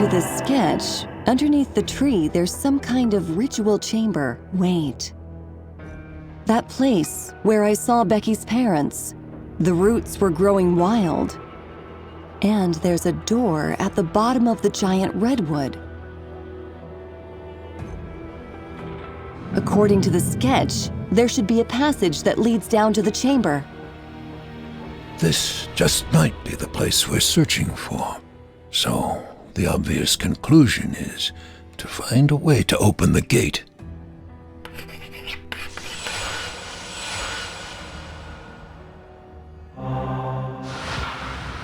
to this sketch, underneath the tree there's some kind of ritual chamber. Wait. That place where I saw Becky's parents, the roots were growing wild. And there's a door at the bottom of the giant redwood. According to the sketch, there should be a passage that leads down to the chamber. This just might be the place we're searching for. So, the obvious conclusion is to find a way to open the gate.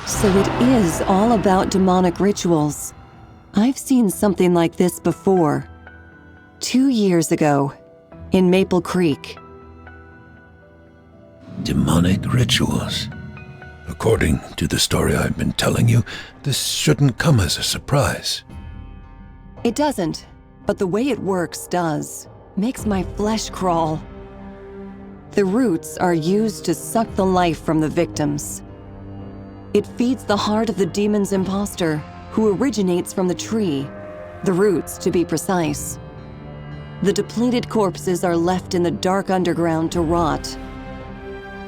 So it is all about demonic rituals. I've seen something like this before. 2 years ago, in Maple Creek. Demonic rituals. According to the story I've been telling you, this shouldn't come as a surprise. It doesn't, but the way it works does. Makes my flesh crawl. The roots are used to suck the life from the victims. It feeds the heart of the demon's imposter, who originates from the tree, the roots to be precise. The depleted corpses are left in the dark underground to rot.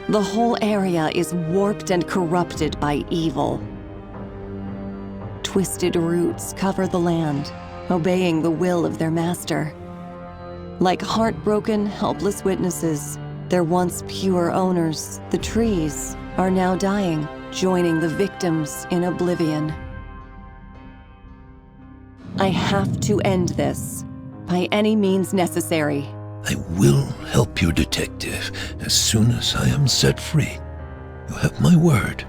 The whole area is warped and corrupted by evil. Twisted roots cover the land, obeying the will of their master. Like heartbroken, helpless witnesses, their once pure owners, the trees, are now dying, joining the victims in oblivion. I have to end this, by any means necessary. I will help you, detective, as soon as I am set free. You have my word.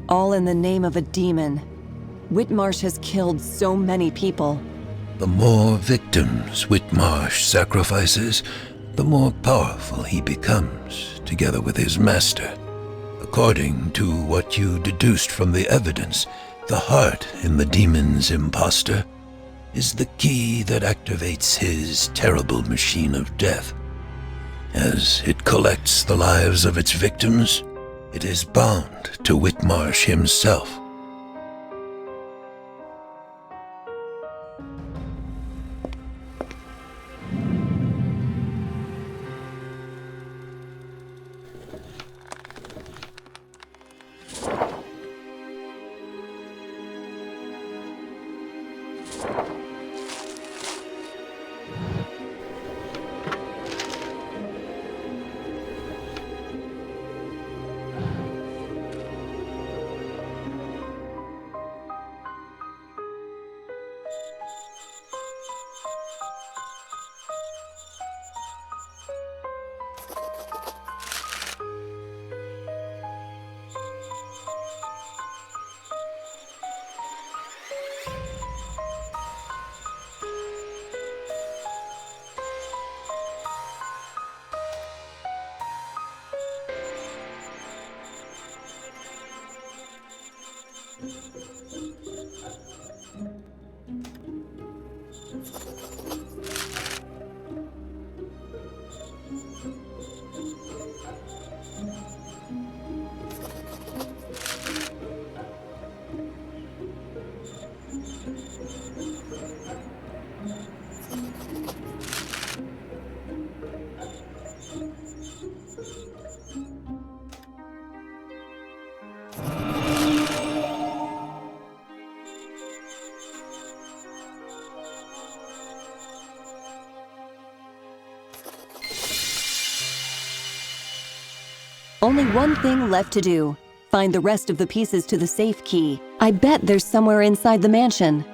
All in the name of a demon. Whitmarsh has killed so many people. The more victims Whitmarsh sacrifices, the more powerful he becomes, together with his master. According to what you deduced from the evidence, the heart in the demon's imposter is the key that activates his terrible machine of death. As it collects the lives of its victims, it is bound to Whitmarsh himself. Only one thing left to do. Find the rest of the pieces to the safe key. I bet there's somewhere inside the mansion.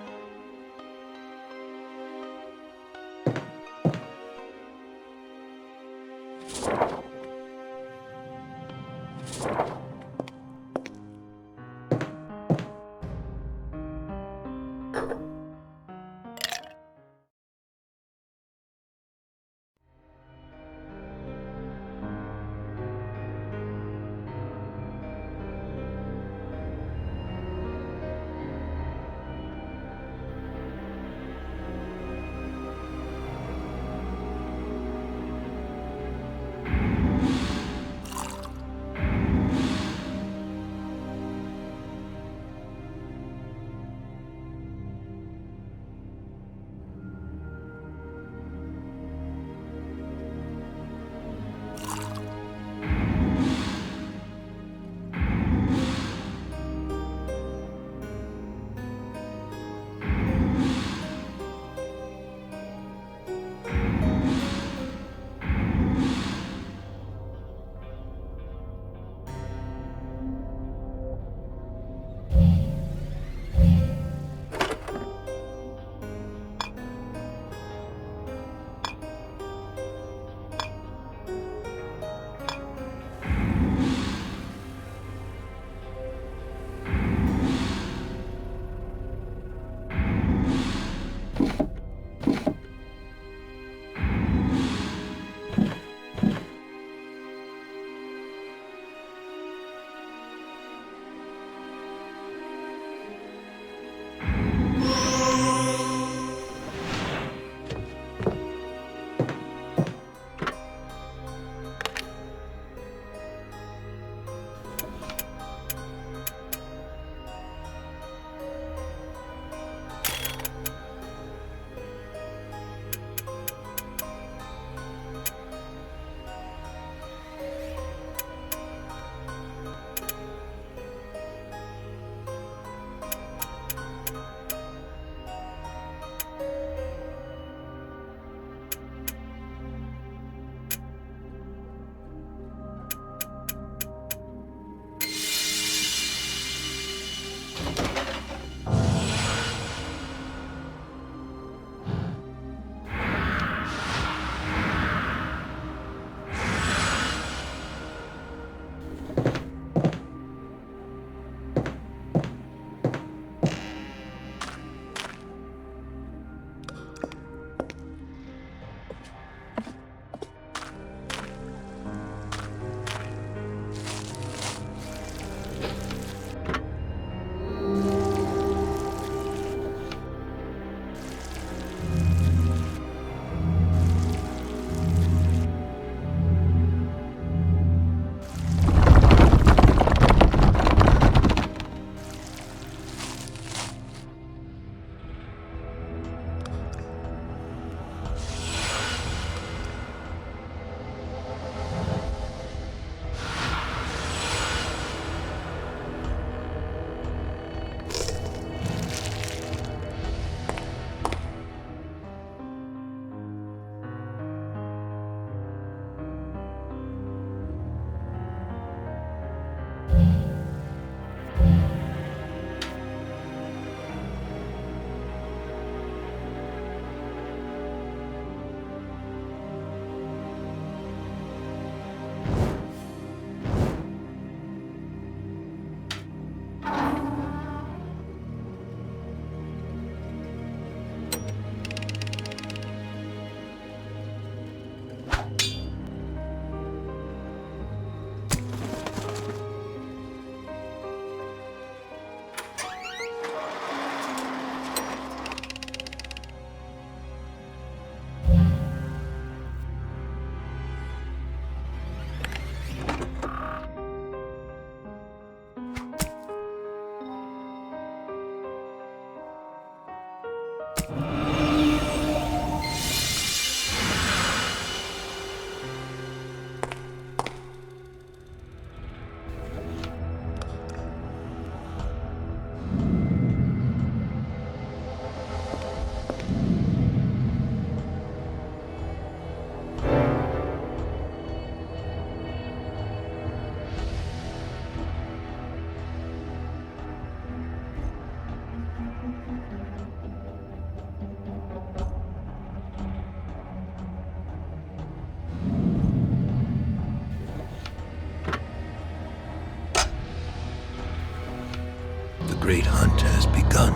great hunt has begun.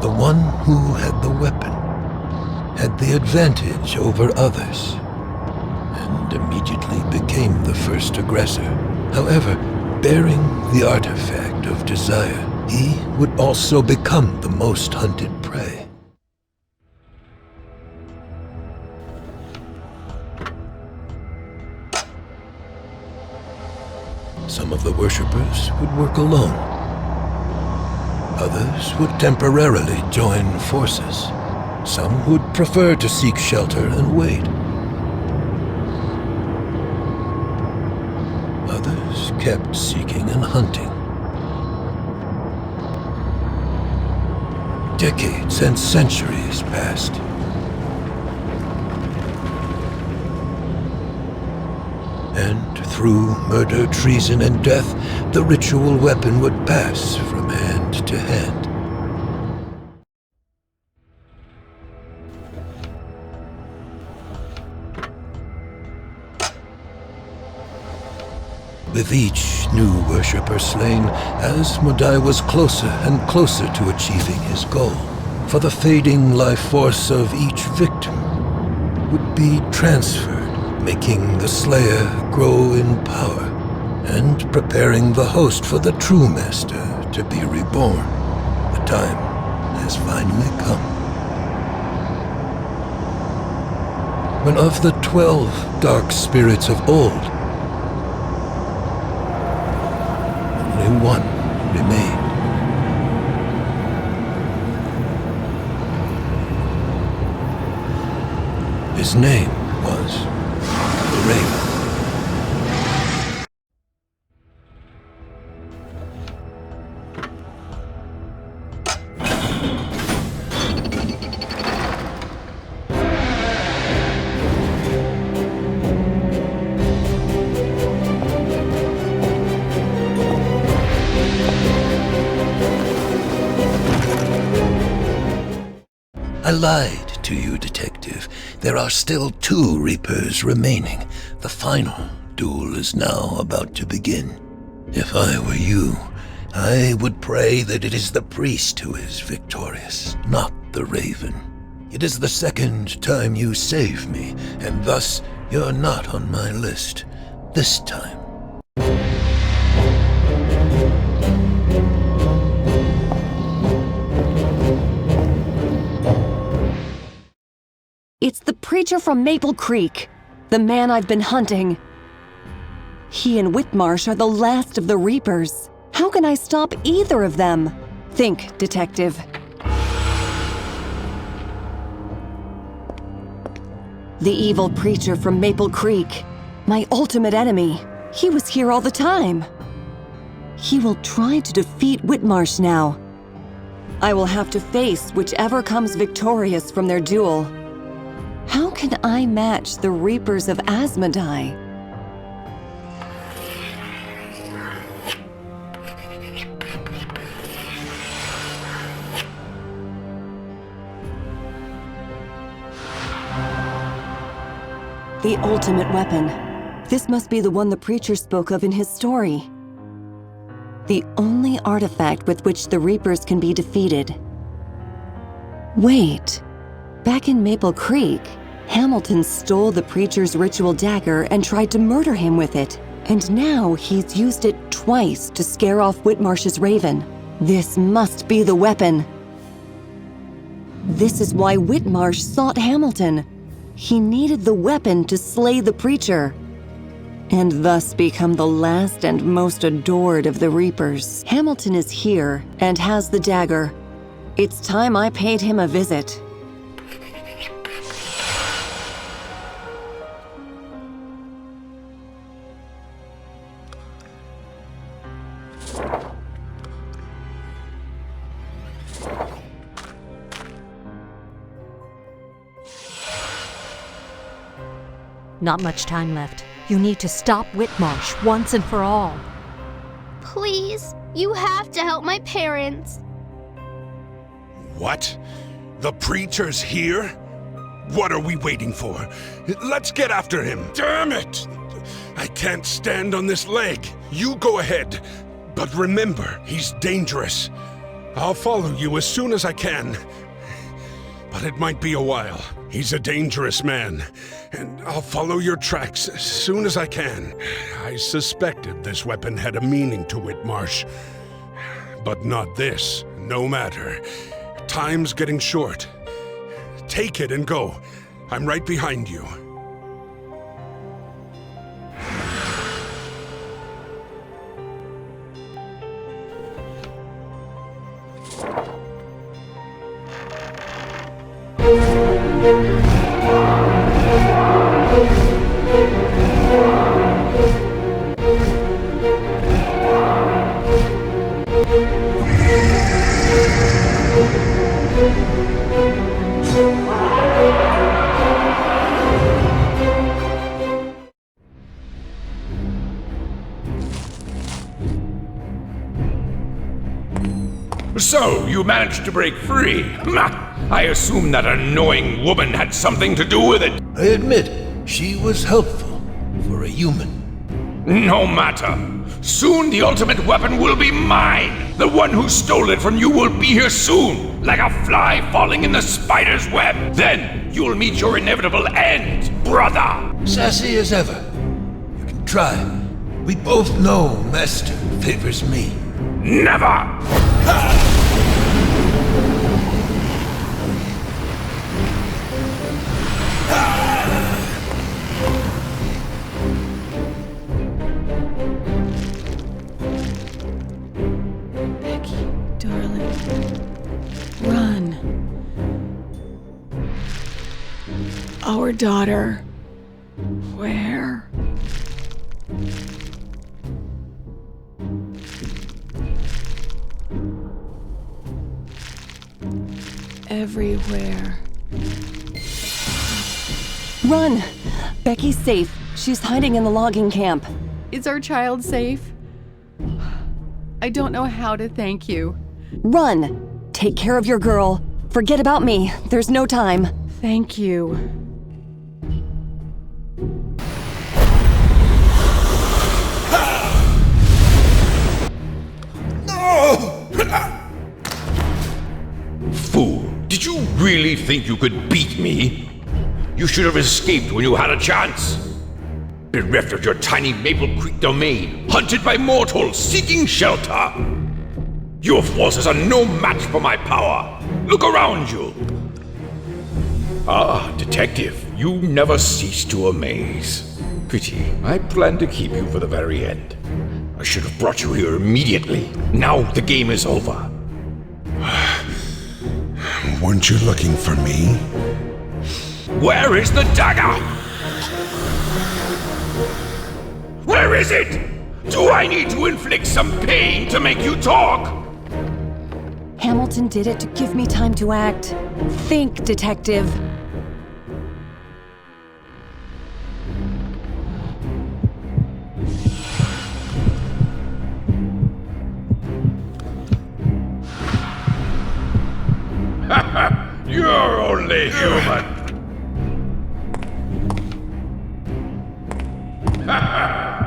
The one who had the weapon had the advantage over others, and immediately became the first aggressor. However, bearing the artifact of desire, he would also become the most hunted prey. Some of the worshippers would work alone. Others would temporarily join forces. Some would prefer to seek shelter and wait. Others kept seeking and hunting. Decades and centuries passed. And through murder, treason, and death, the ritual weapon would pass from hand to hand. With each new worshipper slain, Asmodai was closer and closer to achieving his goal. For the fading life force of each victim would be transferred, making the Slayer grow in power, and preparing the host for the true Master to be reborn. The time has finally come. When of the 12 dark spirits of old, only one remained. His name was the Raven. I lied to you, Detective. There are still 2 Reapers remaining. The final duel is now about to begin. If I were you, I would pray that it is the priest who is victorious, not the Raven. It is the second time you save me, and thus you're not on my list. This time. It's the preacher from Maple Creek, the man I've been hunting. He and Whitmarsh are the last of the Reapers. How can I stop either of them? Think, Detective. The evil preacher from Maple Creek, my ultimate enemy. He was here all the time. He will try to defeat Whitmarsh now. I will have to face whichever comes victorious from their duel. How can I match the Reapers of Asmodai? The ultimate weapon. This must be the one the preacher spoke of in his story. The only artifact with which the Reapers can be defeated. Wait. Back in Maple Creek, Hamilton stole the preacher's ritual dagger and tried to murder him with it. And now he's used it twice to scare off Whitmarsh's Raven. This must be the weapon. This is why Whitmarsh sought Hamilton. He needed the weapon to slay the preacher, and thus become the last and most adored of the Reapers. Hamilton is here and has the dagger. It's time I paid him a visit. Not much time left. You need to stop Whitmarsh once and for all. Please, you have to help my parents. What? The preacher's here? What are we waiting for? Let's get after him. Damn it! I can't stand on this leg. You go ahead. But remember, he's dangerous. I'll follow you as soon as I can. But it might be a while. He's a dangerous man, and I'll follow your tracks as soon as I can. I suspected this weapon had a meaning to it, Marsh. But not this, no matter. Time's getting short. Take it and go. I'm right behind you. So, you managed to break free. I assume that annoying woman had something to do with it. I admit, she was helpful for a human. No matter. Soon the ultimate weapon will be mine. The one who stole it from you will be here soon, like a fly falling in the spider's web. Then you'll meet your inevitable end, brother. Sassy as ever. You can try. We both know Master favors me. Never! Becky, darling, run. Our daughter. Where? Everywhere. Run! Becky's safe. She's hiding in the logging camp. Is our child safe? I don't know how to thank you. Run! Take care of your girl. Forget about me. There's no time. Thank you. Fool, did you really think you could beat me? You should have escaped when you had a chance. Bereft of your tiny Maple Creek domain, hunted by mortals seeking shelter. Your forces are no match for my power. Look around you. Ah, detective, you never cease to amaze. Pity, I planned to keep you for the very end. I should have brought you here immediately. Now the game is over. Weren't you looking for me? Where is the dagger? Where is it? Do I need to inflict some pain to make you talk? Hamilton did it to give me time to act. Think, detective. You're only human.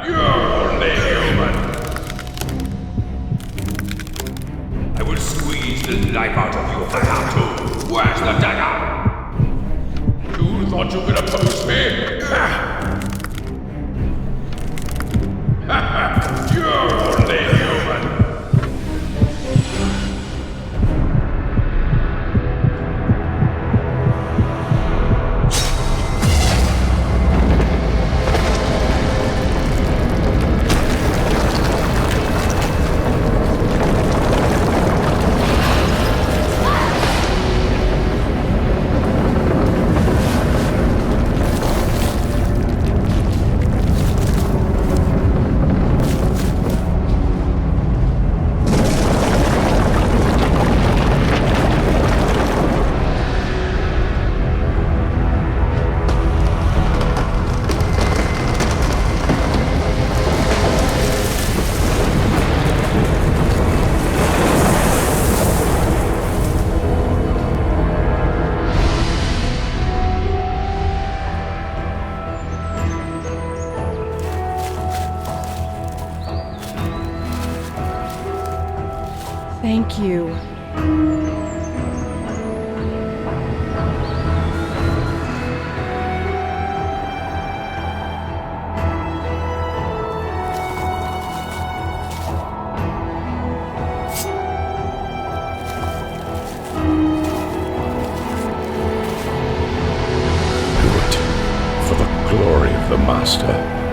You're only human. I will squeeze the life out of you if I have to. Where's the dagger? You thought you could oppose me? You're only human. Thank you. For the glory of the Master.